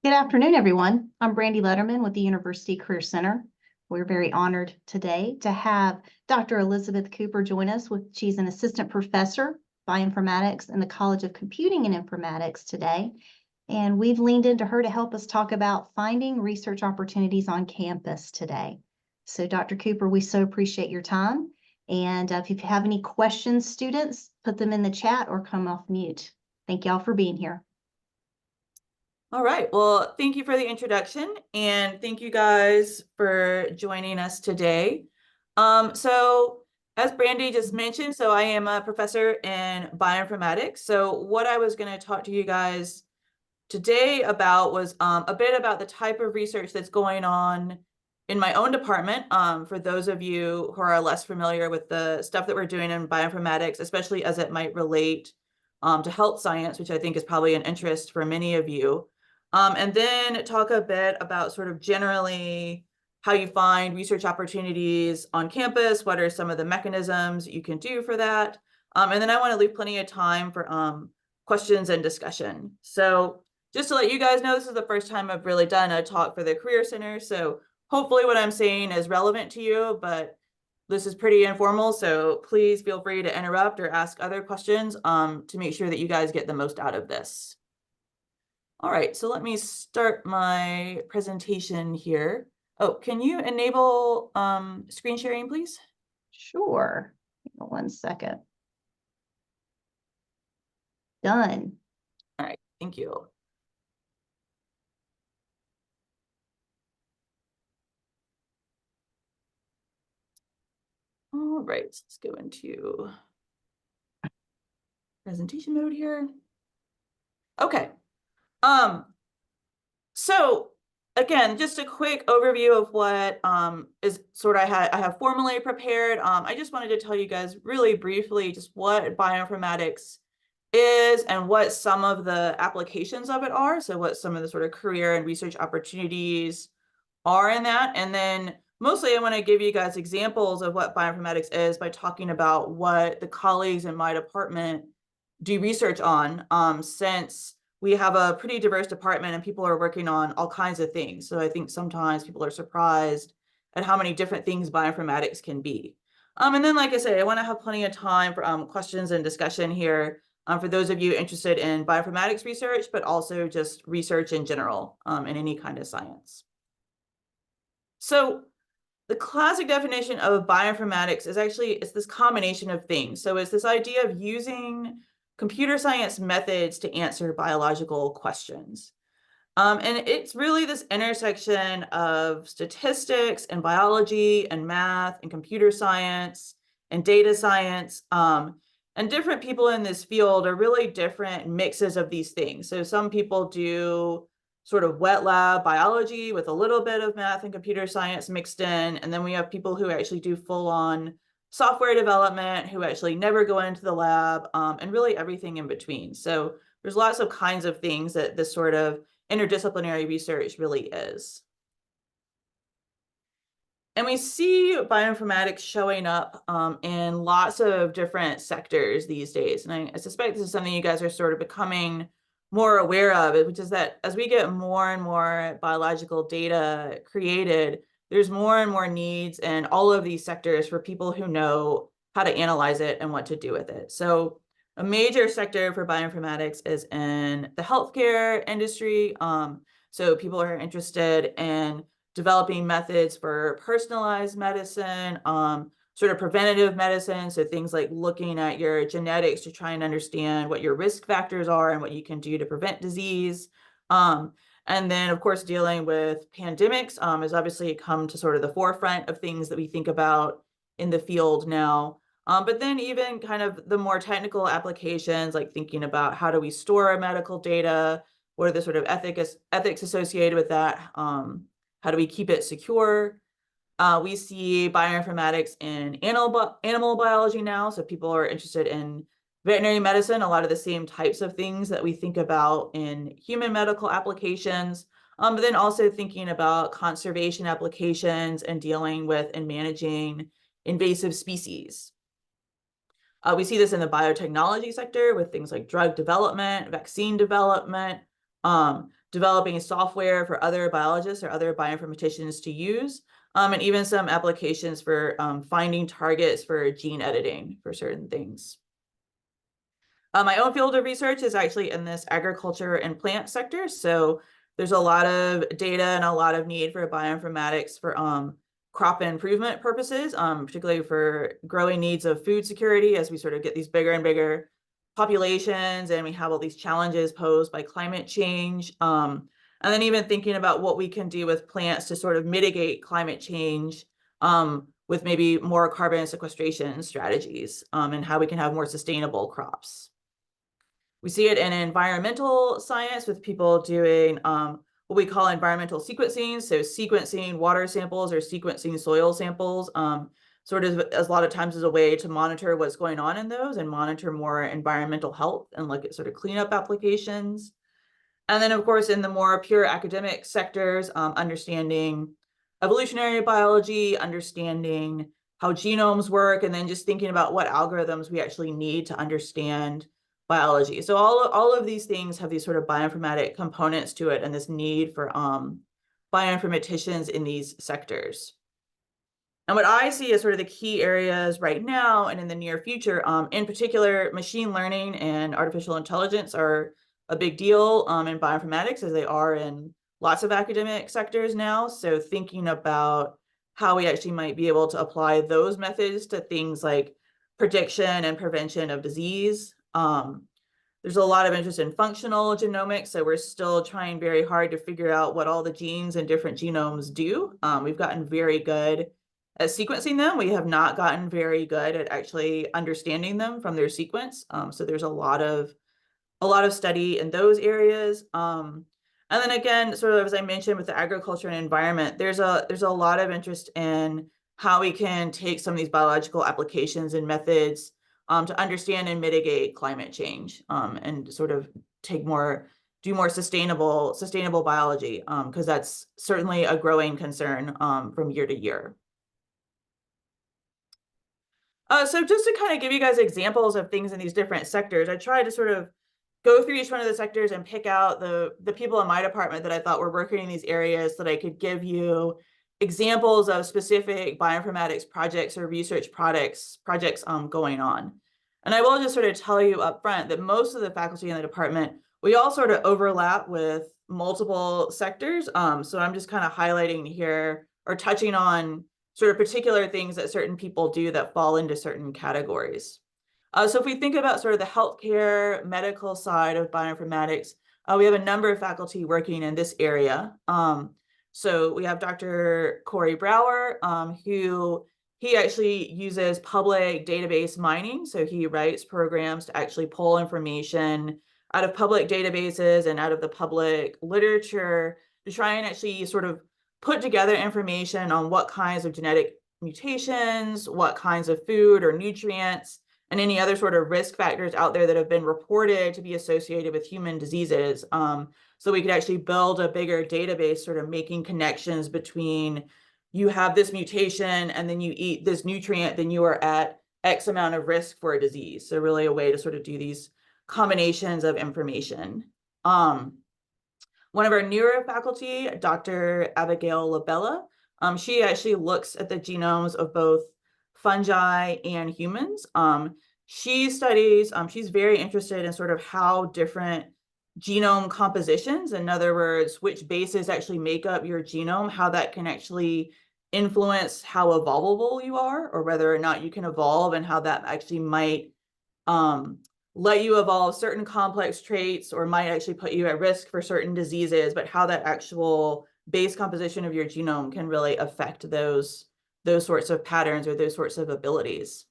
Good afternoon, everyone. I'm Brandy Letterman with the University Career Center. We're very honored today to have Dr. Elizabeth Cooper join us. She's an assistant professor, bioinformatics in the College of Computing and Informatics today. And we've leaned into her to help us talk about finding research opportunities on campus today. So Dr. Cooper, we so appreciate your time. And if you have any questions, students, put them in the chat or come off mute. Thank y'all for being here. All right, well, thank you for the introduction, and thank you guys for joining us today. So as Brandy just mentioned, I am a professor in bioinformatics. So what I was going to talk to you guys today about was a bit about the type of research that's going on in my own department. For those of you who are less familiar with the stuff that we're doing in bioinformatics, especially as it might relate to health science, which I think is probably an interest for many of you. And then talk a bit about sort of generally how you find research opportunities on campus, what are some of the mechanisms you can do for that. And then I want to leave plenty of time for questions and discussion. So just to let you guys know, this is the first time I've really done a talk for the Career Center. So hopefully what I'm saying is relevant to you, but this is pretty informal. So please feel free to interrupt or ask other questions to make sure that you guys get the most out of this. All right, so let me start my presentation here. Oh, can you enable screen sharing, please? Sure. 1 second. Done. All right, thank you. All right, let's go into presentation mode here. Okay. So again, just a quick overview of what is sort of I have formally prepared. I just wanted to tell you guys really briefly just what bioinformatics is and what some of the applications of it are. So what some of the sort of career and research opportunities are in that. And then mostly I want to give you guys examples of what bioinformatics is by talking about what the colleagues in my department do research on, since we have a pretty diverse department and people are working on all kinds of things. So I think sometimes people are surprised at how many different things bioinformatics can be. And then, like I said, I want to have plenty of time for questions and discussion here for those of you interested in bioinformatics research, but also just research in general in any kind of science. So the classic definition of bioinformatics is actually, it's this combination of things. So it's this idea of using computer science methods to answer biological questions. And it's really this intersection of statistics and biology and math and computer science and data science. And different people in this field are really different mixes of these things. So some people do sort of wet lab biology with a little bit of math and computer science mixed in. And then we have people who actually do full-on software development, who actually never go into the lab, and really everything in between. So there's lots of kinds of things that this sort of interdisciplinary research really is. And we see bioinformatics showing up in lots of different sectors these days. And I suspect this is something you guys are sort of becoming more aware of, which is that as we get more and more biological data created, there's more and more needs in all of these sectors for people who know how to analyze it and what to do with it. So a major sector for bioinformatics is in the healthcare industry. So people are interested in developing methods for personalized medicine, sort of preventative medicine. So things like looking at your genetics to try and understand what your risk factors are and what you can do to prevent disease. And then, of course, dealing with pandemics has obviously come to sort of the forefront of things that we think about in the field now. But then even kind of the more technical applications, like thinking about how do we store our medical data? What are the sort of ethics associated with that? How do we keep it secure? We see bioinformatics in animal biology now. So people are interested in veterinary medicine, a lot of the same types of things that we think about in human medical applications, but then also thinking about conservation applications and dealing with and managing invasive species. We see this in the biotechnology sector with things like drug development, vaccine development, developing software for other biologists or other bioinformaticians to use, and even some applications for finding targets for gene editing for certain things. My own field of research is actually in this agriculture and plant sector. So there's a lot of data and a lot of need for bioinformatics for crop improvement purposes, particularly for growing needs of food security as we sort of get these bigger and bigger populations and we have all these challenges posed by climate change. And then even thinking about what we can do with plants to sort of mitigate climate change with maybe more carbon sequestration strategies and how we can have more sustainable crops. We see it in environmental science with people doing what we call environmental sequencing. So sequencing water samples or sequencing soil samples, sort of as a lot of times as a way to monitor what's going on in those and monitor more environmental health and look at sort of cleanup applications. And then, of course, in the more pure academic sectors, understanding evolutionary biology, understanding how genomes work, and then just thinking about what algorithms we actually need to understand biology. So all of these things have these sort of bioinformatic components to it and this need for bioinformaticians in these sectors. And what I see as sort of the key areas right now and in the near future, in particular, machine learning and artificial intelligence are a big deal in bioinformatics as they are in lots of academic sectors now. So thinking about how we actually might be able to apply those methods to things like prediction and prevention of disease. There's a lot of interest in functional genomics, so we're still trying very hard to figure out what all the genes and different genomes do. We've gotten very good at sequencing them. We have not gotten very good at actually understanding them from their sequence. So there's a lot of study in those areas. And then again, sort of as I mentioned with the agriculture and environment, there's a lot of interest in how we can take some of these biological applications and methods to understand and mitigate climate change and sort of do more sustainable biology because that's certainly a growing concern from year to year. So just to kind of give you guys examples of things in these different sectors, I tried to sort of go through each one of the sectors and pick out the people in my department that I thought were working in these areas so that I could give you examples of specific bioinformatics projects or research projects going on. And I will just sort of tell you up front that most of the faculty in the department, we all sort of overlap with multiple sectors. So I'm just kind of highlighting here or touching on sort of particular things that certain people do that fall into certain categories. So if we think about sort of the healthcare medical side of bioinformatics, we have a number of faculty working in this area. So we have Dr. Corey Brower, who he actually uses public database mining. So he writes programs to actually pull information out of public databases and out of the public literature to try and actually sort of put together information on what kinds of genetic mutations, what kinds of food or nutrients, and any other sort of risk factors out there that have been reported to be associated with human diseases. So we could actually build a bigger database, sort of making connections between you have this mutation and then you eat this nutrient, then you are at X amount of risk for a disease. So really a way to sort of do these combinations of information. One of our newer faculty, Dr. Abigail Labella, she actually looks at the genomes of both fungi and humans. She studies, she's very interested in sort of how different genome compositions, in other words, which bases actually make up your genome, how that can actually influence how evolvable you are, or whether or not you can evolve, and how that actually might let you evolve certain complex traits or might actually put you at risk for certain diseases, but how that actual base composition of your genome can really affect those sorts of patterns or those sorts of abilities.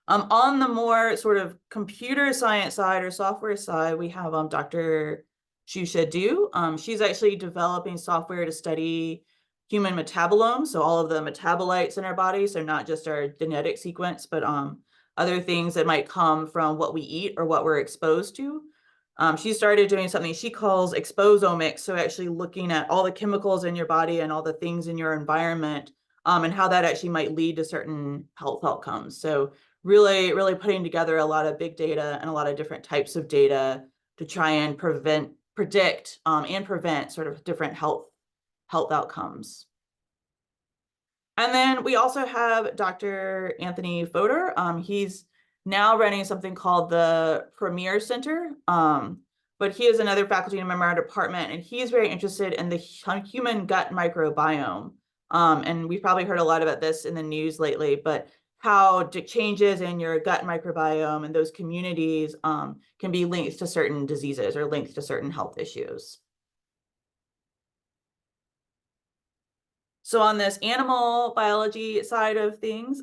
On the more sort of computer science side or software side, we have Dr. Shusha Du. She's actually developing software to study human metabolomes, so all of the metabolites in our body, so not just our genetic sequence, but other things that might come from what we eat or what we're exposed to. She started doing something she calls exposomics, so actually looking at all the chemicals in your body and all the things in your environment, and how that actually might lead to certain health outcomes. So really putting together a lot of big data and a lot of different types of data to try and prevent predict and prevent sort of different health outcomes. And then we also have Dr. Anthony Fodor. He's now running something called the Premier Center, but he is another faculty member in our department, and he's very interested in the human gut microbiome. And we've probably heard a lot about this in the news lately, but how changes in your gut microbiome and those communities can be linked to certain diseases or linked to certain health issues. So on this animal biology side of things,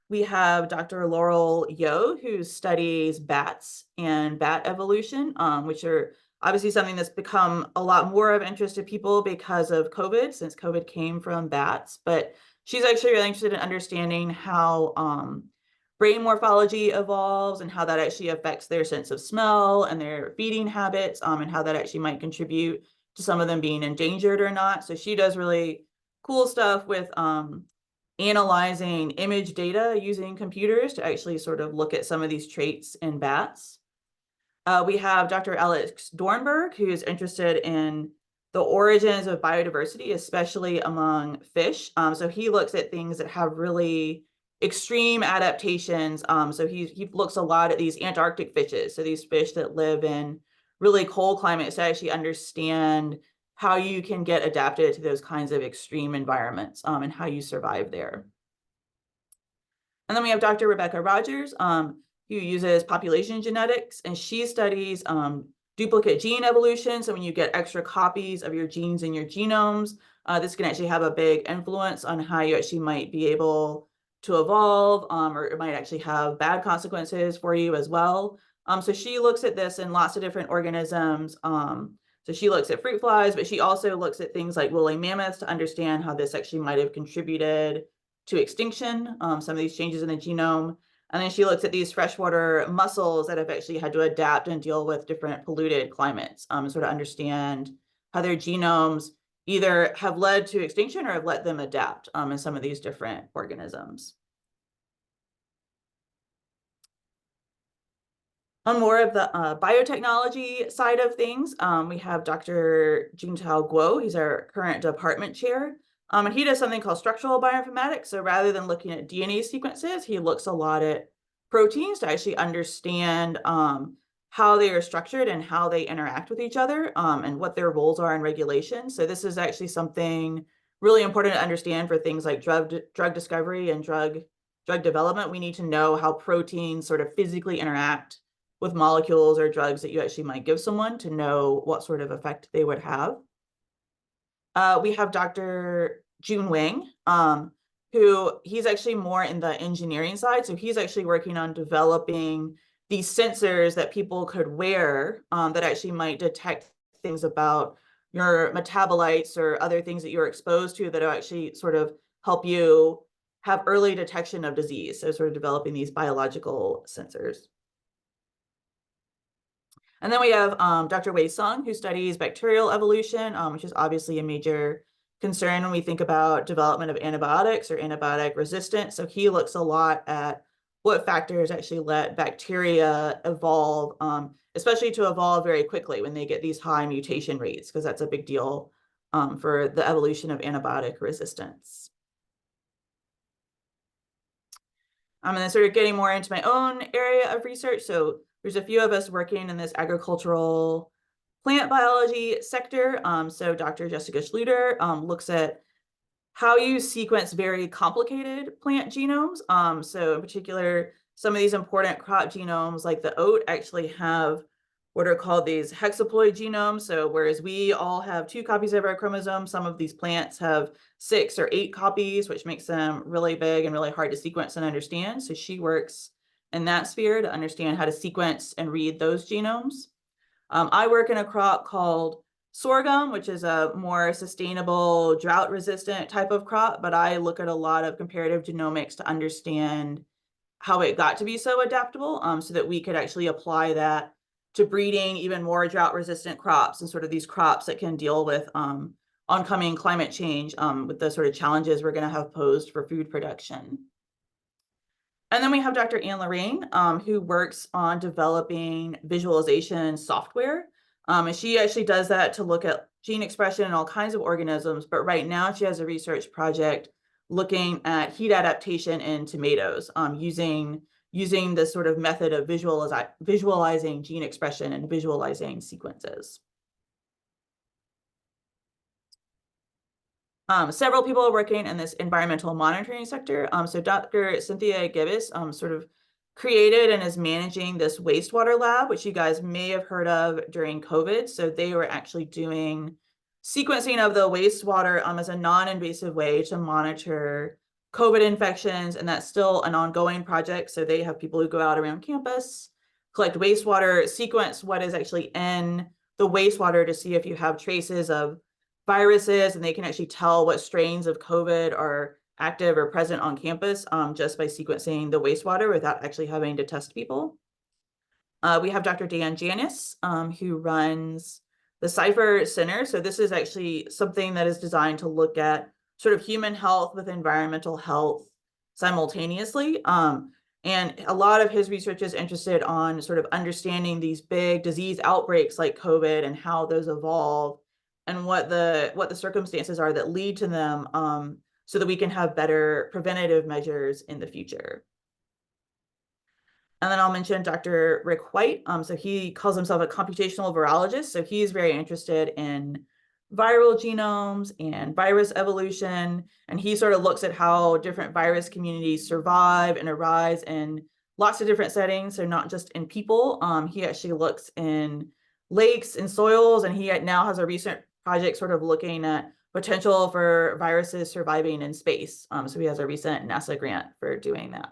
we have Dr. Laurel Yo, who studies bats and bat evolution, which are obviously something that's become a lot more of interest to people because of COVID, since COVID came from bats. But she's actually really interested in understanding how brain morphology evolves and how that actually affects their sense of smell and their feeding habits, and how that actually might contribute to some of them being endangered or not. So she does really cool stuff with analyzing image data using computers to actually sort of look at some of these traits in bats. We have Dr. Alex Dornberg, who's interested in the origins of biodiversity, especially among fish. So he looks at things that have really extreme adaptations. So he looks a lot at these Antarctic fishes, so these fish that live in really cold climates, to actually understand how you can get adapted to those kinds of extreme environments, and how you survive there. And then we have Dr. Rebecca Rogers, who uses population genetics, and she studies duplicate gene evolution. So when you get extra copies of your genes in your genomes, this can actually have a big influence on how you actually might be able to evolve, or it might actually have bad consequences for you as well. So she looks at this in lots of different organisms. So she looks at fruit flies, but she also looks at things like woolly mammoths to understand how this actually might have contributed to extinction, some of these changes in the genome. And then she looks at these freshwater mussels that have actually had to adapt and deal with different polluted climates, and sort of understand how their genomes either have led to extinction or have let them adapt in some of these different organisms. On more of the biotechnology side of things, we have Dr. Juntao Guo. He's our current department chair. And he does something called structural bioinformatics. So rather than looking at DNA sequences, he looks a lot at proteins to actually understand how they are structured and how they interact with each other, and what their roles are in regulation. So this is actually something really important to understand for things like drug discovery and drug development. We need to know how proteins sort of physically interact with molecules or drugs that you actually might give someone to know what sort of effect they would have. We have Dr. Jun Wang, who he's actually more in the engineering side. So he's actually working on developing these sensors that people could wear, that actually might detect things about your metabolites or other things that you're exposed to that will actually sort of help you have early detection of disease. So sort of developing these biological sensors. And then we have Dr. Wei Sung, who studies bacterial evolution, which is obviously a major concern when we think about development of antibiotics or antibiotic resistance. So he looks a lot at what factors actually let bacteria evolve, especially to evolve very quickly when they get these high mutation rates, because that's a big deal for the evolution of antibiotic resistance. And then sort of getting more into my own area of research. So there's a few of us working in this agricultural plant biology sector. So Dr. Jessica Schluter looks at how you sequence very complicated plant genomes. So in particular, some of these important crop genomes, like the oat, actually have what are called these hexaploid genomes. So whereas we all have 2 copies of our chromosome, some of these plants have 6 or 8 copies, which makes them really big and really hard to sequence and understand. So she works in that sphere to understand how to sequence and read those genomes. I work in a crop called sorghum, which is a more sustainable, drought-resistant type of crop, but I look at a lot of comparative genomics to understand how it got to be so adaptable, so that we could actually apply that to breeding even more drought-resistant crops and sort of these crops that can deal with oncoming climate change, with the sort of challenges we're going to have posed for food production. And then we have Dr. Anne Lorraine, who works on developing visualization software. And she actually does that to look at gene expression in all kinds of organisms. But right now she has a research project looking at heat adaptation in tomatoes, using this sort of method of visualizing gene expression and visualizing sequences. Several people are working in this environmental monitoring sector. So Dr. Cynthia Gibbs sort of created and is managing this wastewater lab, which you guys may have heard of during COVID. So they were actually doing sequencing of the wastewater as a non-invasive way to monitor COVID infections, and that's still an ongoing project. So they have people who go out around campus, collect wastewater, sequence what is actually in the wastewater to see if you have traces of viruses, and they can actually tell what strains of COVID are active or present on campus just by sequencing the wastewater without actually having to test people. We have Dr. Dan Janis, who runs the Cypher Center. So this is actually something that is designed to look at sort of human health with environmental health simultaneously. And a lot of his research is interested on sort of understanding these big disease outbreaks like COVID and how those evolve and what the circumstances are that lead to them, so that we can have better preventative measures in the future. And then I'll mention Dr. Rick White. So he calls himself a computational virologist. So he's very interested in viral genomes and virus evolution. And he sort of looks at how different virus communities survive and arise in lots of different settings. So not just in people. He actually looks in lakes and soils. And he now has a recent project sort of looking at potential for viruses surviving in space. So he has a recent NASA grant for doing that.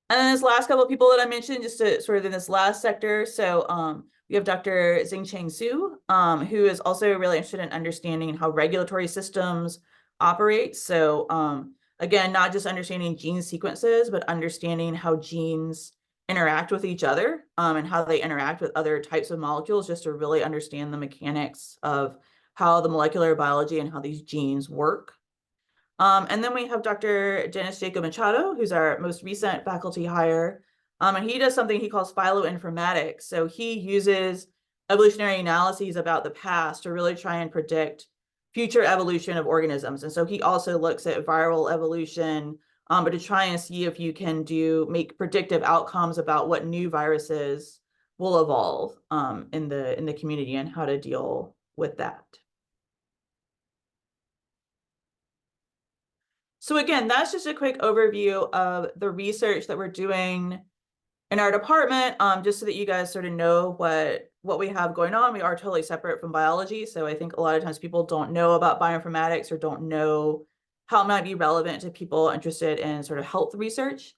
And then this last couple of people that I mentioned, just to sort of in this last sector. So we have Dr. Xingcheng Su, who is also really interested in understanding how regulatory systems operate. So again, not just understanding gene sequences, but understanding how genes interact with each other and how they interact with other types of molecules, just to really understand the mechanics of how the molecular biology and how these genes work. And then we have Dr. Dennis Jacob Machado, who's our most recent faculty hire. And he does something he calls phyloinformatics. So he uses evolutionary analyses about the past to really try and predict future evolution of organisms. And so he also looks at viral evolution, but to try and see if you can make predictive outcomes about what new viruses will evolve in the community and how to deal with that. So again, that's just a quick overview of the research that we're doing in our department, just so that you guys sort of know what we have going on. We are totally separate from biology. So I think a lot of times people don't know about bioinformatics or don't know how it might be relevant to people interested in sort of health research.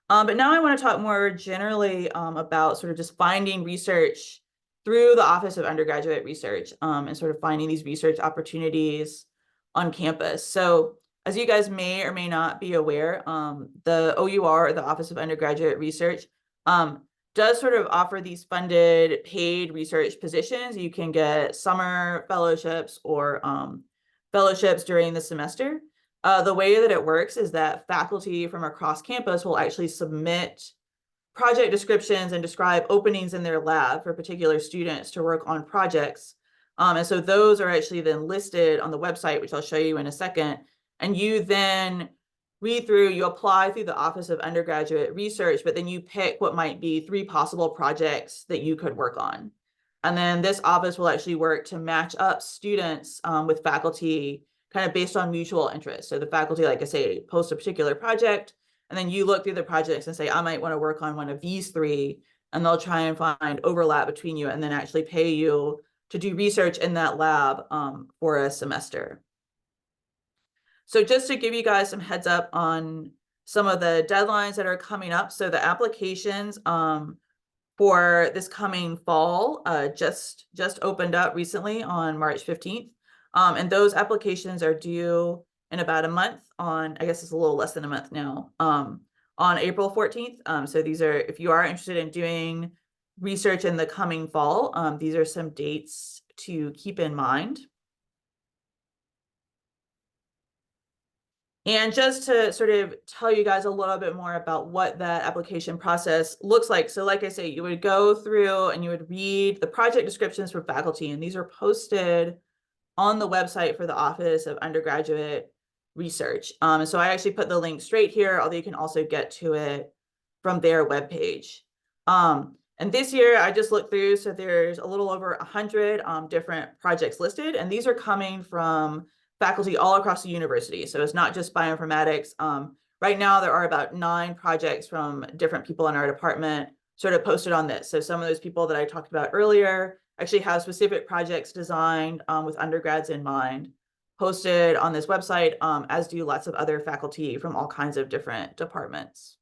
But now I want to talk more generally about sort of just finding research through the Office of Undergraduate Research and sort of finding these research opportunities on campus. So as you guys may or may not be aware, the OUR, the Office of Undergraduate Research, does sort of offer these funded paid research positions. You can get summer fellowships or fellowships during the semester. The way that it works is that faculty from across campus will actually submit project descriptions and describe openings in their lab for particular students to work on projects. And so those are actually then listed on the website, which I'll show you in a second. And you then read through, you apply through the Office of Undergraduate Research, but then you pick what might be 3 possible projects that you could work on. And then this office will actually work to match up students with faculty kind of based on mutual interest. So the faculty, like I say, post a particular project, and then you look through the projects and say, I might want to work on one of these 3, and they'll try and find overlap between you and then actually pay you to do research in that lab for a semester. So just to give you guys some heads up on some of the deadlines that are coming up. So the applications for this coming fall just opened up recently on March 15th. And those applications are due in about a month on, I guess it's a little less than a month now, on April 14th. So these are, if you are interested in doing research in the coming fall, these are some dates to keep in mind. And just to sort of tell you guys a little bit more about what that application process looks like. So like I say, you would go through and you would read the project descriptions for faculty, and these are posted on the website for the Office of Undergraduate Research. So I actually put the link straight here, although you can also get to it from their webpage. And this year I just looked through, so there's a little over 100 different projects listed, and these are coming from faculty all across the university. So it's not just bioinformatics. Right now there are about 9 projects from different people in our department sort of posted on this. So some of those people that I talked about earlier actually have specific projects designed with undergrads in mind, posted on this website, as do lots of other faculty from all kinds of different departments.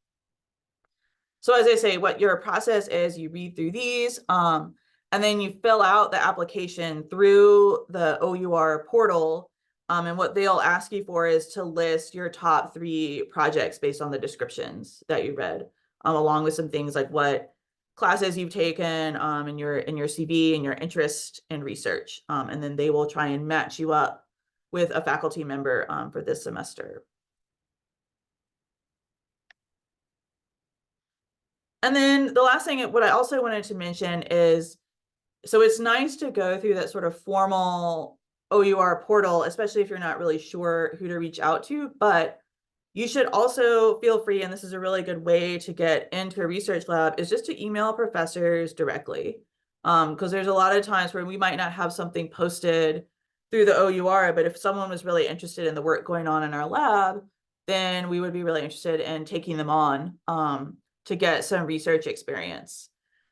So as I say, what your process is, you read through these, and then you fill out the application through the OUR portal. And what they'll ask you for is to list your top 3 projects based on the descriptions that you read, along with some things like what classes you've taken in your CV and your interest in research. And then they will try and match you up with a faculty member for this semester. And then the last thing, what I also wanted to mention is, so it's nice to go through that sort of formal OUR portal, especially if you're not really sure who to reach out to, but you should also feel free, and this is a really good way to get into a research lab, is just to email professors directly. Because there's a lot of times where we might not have something posted through the OUR, but if someone was really interested in the work going on in our lab, then we would be really interested in taking them on to get some research experience.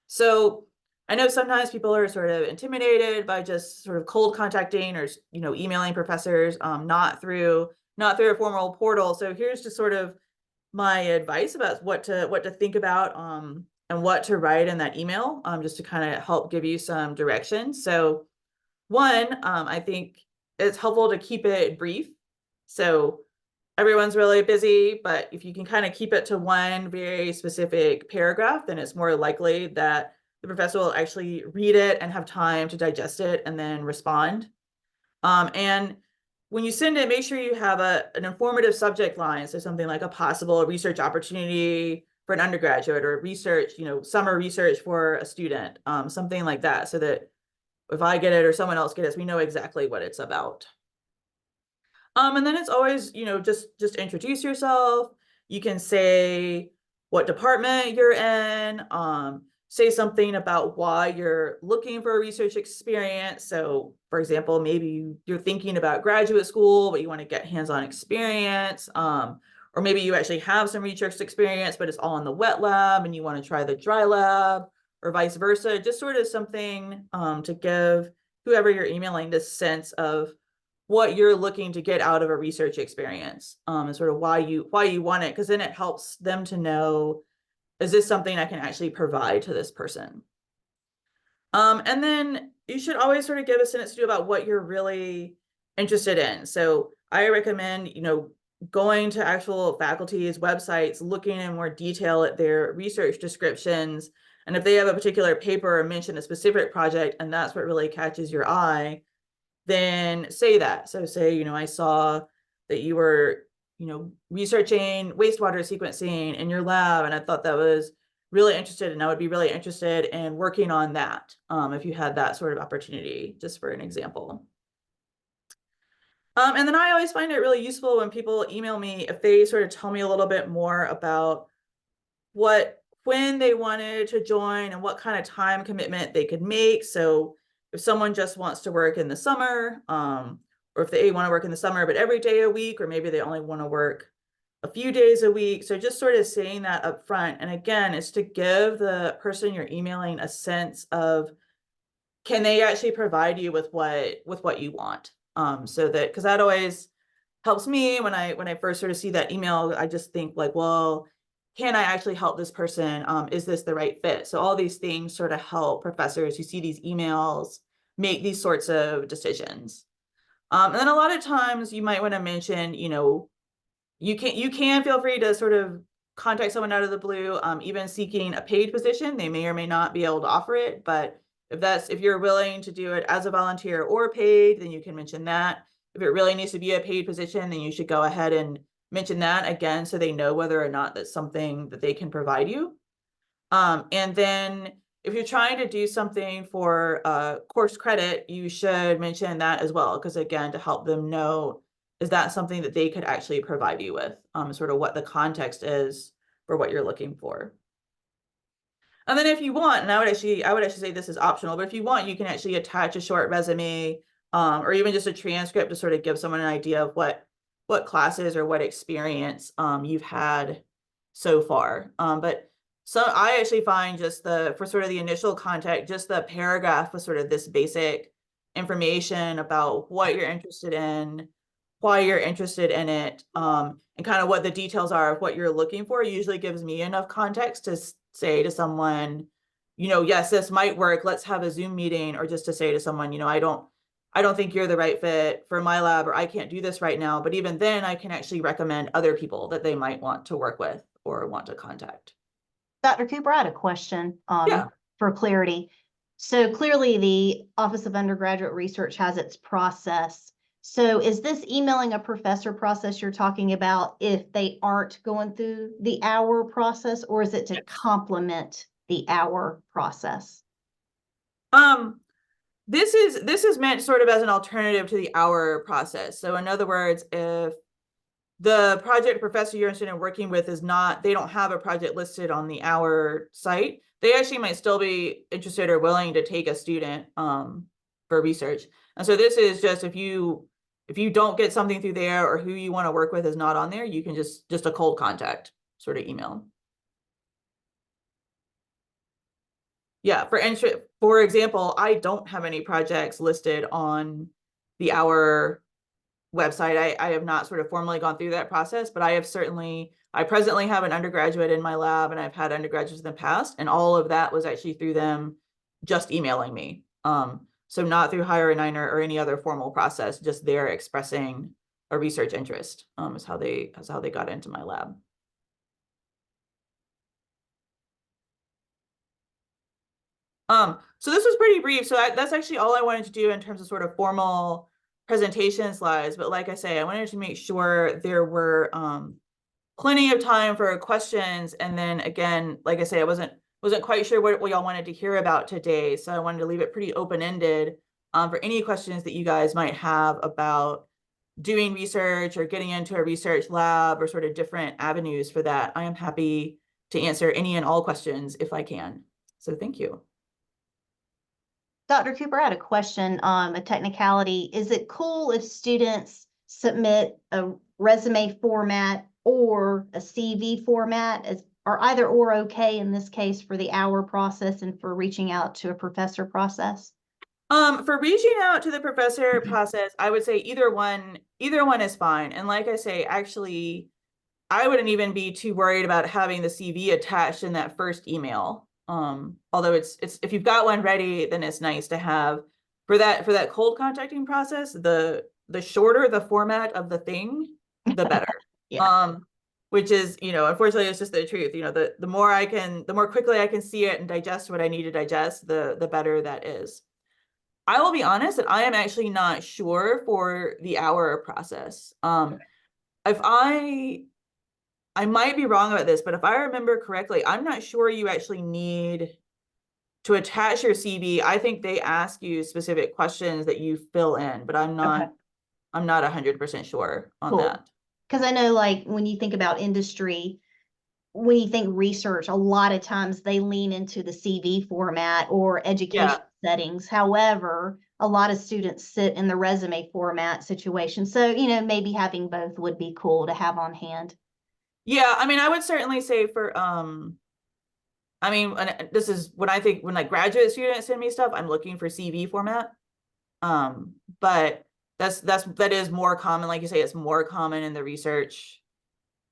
So I know sometimes people are sort of intimidated by just sort of cold contacting or emailing professors, not through a formal portal. So here's just sort of my advice about what to think about and what to write in that email, just to kind of help give you some direction. So one, I think it's helpful to keep it brief. So everyone's really busy, but if you can kind of keep it to one very specific paragraph, then it's more likely that the professor will actually read it and have time to digest it and then respond. And when you send it, make sure you have an informative subject line. So something like a possible research opportunity for an undergraduate, or research, summer research for a student, something like that, so that if I get it or someone else gets it, we know exactly what it's about. And then it's always, just introduce yourself. You can say what department you're in, say something about why you're looking for a research experience. So for example, maybe you're thinking about graduate school, but you want to get hands-on experience. Or maybe you actually have some research experience, but it's all in the wet lab and you want to try the dry lab, or vice versa. Just sort of something to give whoever you're emailing this sense of what you're looking to get out of a research experience, and sort of why you want it, because then it helps them to know, is this something I can actually provide to this person? And then you should always sort of give a sentence to do about what you're really interested in. So I recommend, going to actual faculty's websites, looking in more detail at their research descriptions. And if they have a particular paper or mention a specific project, and that's what really catches your eye, then say that. So say, I saw that you were, researching wastewater sequencing in your lab, and I thought that was really interested, and I would be really interested in working on that, if you had that sort of opportunity, just for an example. And then I always find it really useful when people email me, if they sort of tell me a little bit more about when they wanted to join and what kind of time commitment they could make. So if someone just wants to work in the summer, or if they want to work in the summer, but every day a week, or maybe they only want to work a few days a week. So just sort of saying that up front. And again, it's to give the person you're emailing a sense of, can they actually provide you with what you want? So that, because that always helps me when I first sort of see that email, I just think like, well, can I actually help this person? Is this the right fit? So all these things sort of help professors who see these emails make these sorts of decisions. And then a lot of times you might want to mention, you can feel free to sort of contact someone out of the blue, even seeking a paid position. They may or may not be able to offer it, but if you're willing to do it as a volunteer or paid, then you can mention that. If it really needs to be a paid position, then you should go ahead and mention that again, so they know whether or not that's something that they can provide you. And then if you're trying to do something for course credit, you should mention that as well, because again, to help them know, is that something that they could actually provide you with, sort of what the context is for what you're looking for. And then if you want, and I would actually say this is optional, but if you want, you can actually attach a short resume, or even just a transcript to sort of give someone an idea of what classes or what experience you've had so far. But so I actually find just for sort of the initial contact, just the paragraph with sort of this basic information about what you're interested in, why you're interested in it, and kind of what the details are of what you're looking for usually gives me enough context to say to someone, yes, this might work. Let's have a Zoom meeting, or just to say to someone, I don't think you're the right fit for my lab, or I can't do this right now. But even then I can actually recommend other people that they might want to work with or want to contact. Dr. Cooper, I had a question Yeah. for clarity. So clearly the Office of Undergraduate Research has its process. So is this emailing a professor process you're talking about if they aren't going through the hour process, or is it to complement the hour process? This is meant sort of as an alternative to the hour process. So in other words, if the project professor you're interested in working with they don't have a project listed on the hour site, they actually might still be interested or willing to take a student for research. And so this is just if you don't get something through there, or who you want to work with is not on there, you can just a cold contact sort of email. Yeah, for example, I don't have any projects listed on the hour website. I have not sort of formally gone through that process, but I presently have an undergraduate in my lab, and I've had undergraduates in the past, and all of that was actually through them just emailing me. So not through Hire a Niner or any other formal process, just they're expressing a research interest, is how they got into my lab. So this was pretty brief. So that's actually all I wanted to do in terms of sort of formal presentation slides. But like I say, I wanted to make sure there were plenty of time for questions. And then again, like I say, I wasn't quite sure what y'all wanted to hear about today. So I wanted to leave it pretty open-ended for any questions that you guys might have about doing research or getting into a research lab, or sort of different avenues for that. I am happy to answer any and all questions if I can. So thank you. Dr. Cooper, I had a question, a technicality. Is it cool if students submit a resume format or a CV format? Are either or okay in this case for the hour process and for reaching out to a professor process? For reaching out to the professor process, I would say either one is fine. And like I say, actually, I wouldn't even be too worried about having the CV attached in that first email. Although it's if you've got one ready, then it's nice to have for that cold contacting process. The shorter the format of the thing, the better. Yeah. Which is, unfortunately, it's just the truth. The more quickly I can see it and digest what I need to digest, the better that is. I will be honest that I am actually not sure for the hour process. If I might be wrong about this, but if I remember correctly, I'm not sure you actually need to attach your CV. I think they ask you specific questions that you fill in, but I'm not Okay. 100% sure on Cool. that. Because I know, like, when you think about industry, when you think research, a lot of times they lean into the CV format or education settings. However, a lot of students sit in the resume format situation. So, maybe having both would be cool to have on hand. Yeah, I mean, I would certainly say for this is when I think when like graduate students send me stuff, I'm looking for CV format. But that is more common, like you say, it's more common in the research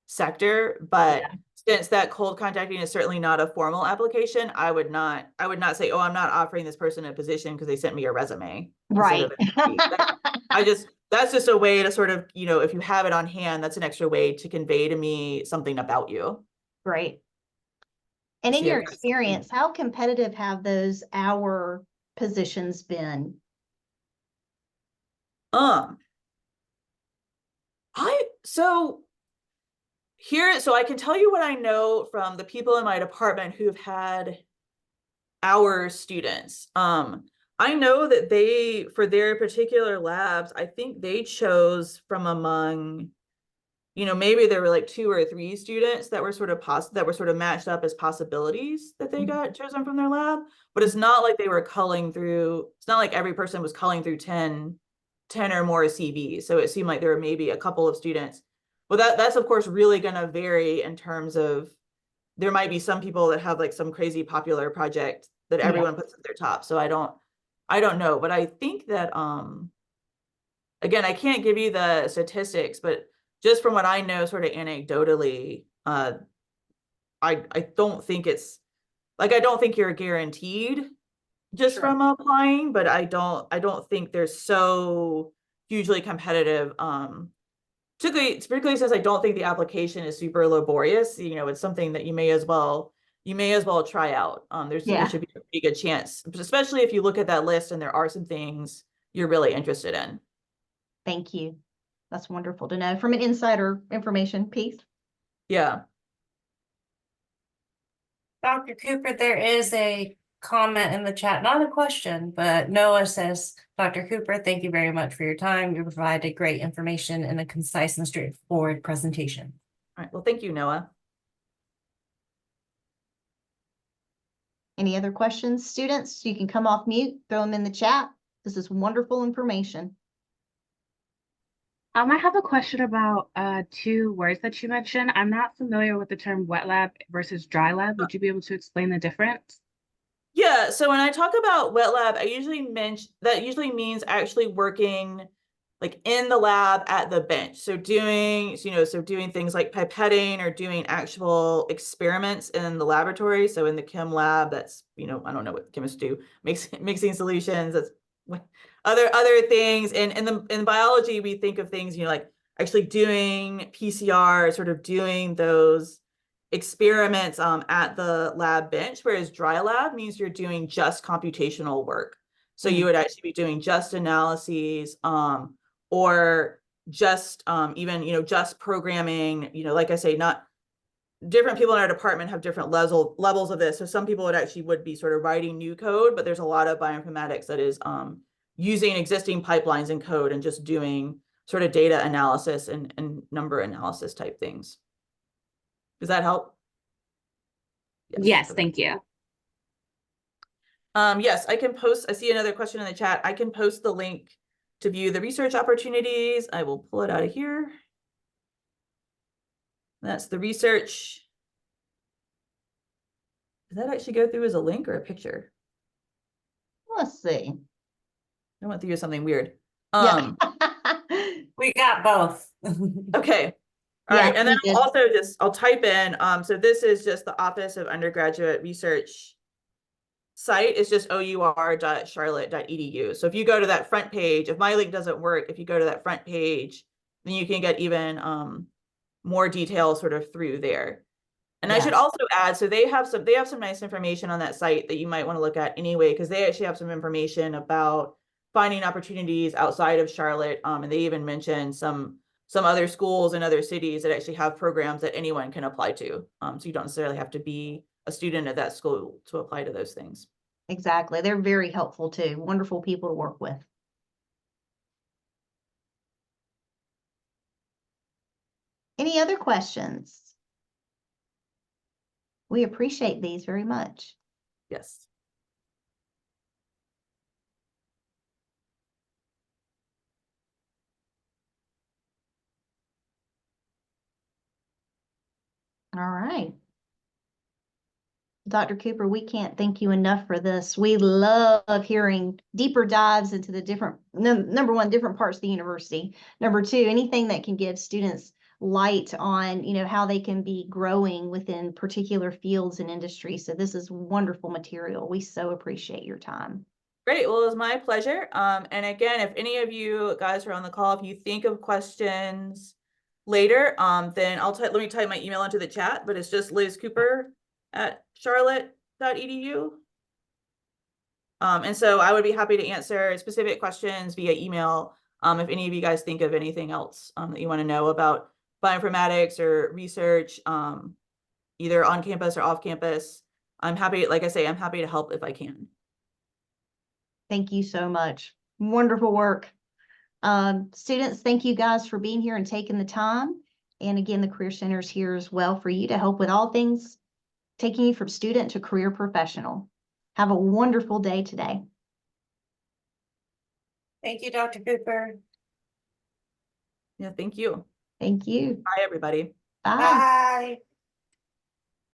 sector. But since that cold contacting is certainly not a formal application, I would not say, oh, I'm not offering this person a position because they sent me a resume instead Right. of that's just a way to sort of, if you have it on hand, that's an extra way to convey to me something about you. Great. And in See your if that's something. experience, how competitive have those hour positions been? Um, so here, so I can tell you what I know from the people in my department who've had our students. I know that they, for their particular labs, I think they chose from among, maybe there were like 2 or 3 students that were sort of that were sort of matched up as possibilities that they got chosen from their lab. But it's not like they were culling through, it's not like every person was culling through 10 or more CVs. So it seemed like there were maybe a couple of students. Well, that's of course really going to vary in terms of, there might be some people that have like some crazy popular project that everyone puts at their top. So I don't know, but I think that again, I can't give you the statistics, but just from what I know sort of anecdotally, I don't think it's like, I don't think you're guaranteed just from applying, but I don't think they're so hugely competitive. Particularly since I don't think the application is super laborious. It's something that you may as well try out. There should be a pretty good chance, especially if you look at that list and there are some things you're really interested in. Thank you. That's wonderful to know from an insider information piece. Yeah. Dr. Cooper, there is a comment in the chat, not a question, but Noah says, Dr. Cooper, thank you very much for your time. You provided great information in a concise and straightforward presentation. All right. Well, thank you, Noah. Any other questions, students? You can come off mute, throw them in the chat. This is wonderful information. I have a question about 2 words that you mentioned. I'm not familiar with the term wet lab versus dry lab. Would you be able to explain the difference? Yeah, so when I talk about wet lab, I usually mention that usually means actually working like in the lab at the bench. So doing things like pipetting or doing actual experiments in the laboratory. So in the chem lab, that's, I don't know what chemists do, mixing solutions, that's other things. And in biology, we think of things, like actually doing PCR, sort of doing those experiments at the lab bench, whereas dry lab means you're doing just computational work. So you would actually be doing just analyses, or just even, just programming, like I say, not different people in our department have different levels of this. So some people would be sort of writing new code, but there's a lot of bioinformatics that is using existing pipelines and code and just doing sort of data analysis and number analysis type things. Does that help? Yes, thank you. Yes, I can post. I see another question in the chat. I can post the link to view the research opportunities. I will pull it out of here. That's the research. Does that actually go through as a link or a picture? Let's see. I went through something weird. Yeah. We got both. Okay. All right. And then I'll type in, so this is just the Office of Undergraduate Research site. Is just our.charlotte.edu. So if you go to that front page, if my link doesn't work, if you go to that front page, then you can get even more detail sort of through there. And I should also add, so they have some nice information on that site that you might want to look at anyway, because they actually have some information about finding opportunities outside of Charlotte. And they even mention some other schools in other cities that actually have programs that anyone can apply to. So you don't necessarily have to be a student at that school to apply to those things. Exactly. They're very helpful too. Wonderful people to work with. Any other questions? We appreciate these very much. Yes. All right. Dr. Cooper, we can't thank you enough for this. We love hearing deeper dives into the different, number one, different parts of the university. Number two, anything that can give students light on, how they can be growing within particular fields and industries. So this is wonderful material. We so appreciate your time. Great. Well, it was my pleasure. And again, if any of you guys are on the call, if you think of questions later, then let me type my email into the chat, but it's just lizcooper@charlotte.edu. And so I would be happy to answer specific questions via email. If any of you guys think of anything else that you want to know about bioinformatics or research, either on campus or off campus. I'm happy, like I say, I'm happy to help if I can. Thank you so much. Wonderful work. Students, thank you guys for being here and taking the time. And again, the Career Center is here as well for you to help with all things taking you from student to career professional. Have a wonderful day today. Thank you, Dr. Cooper. Yeah, thank you. Thank you. Bye, everybody. Bye. Bye.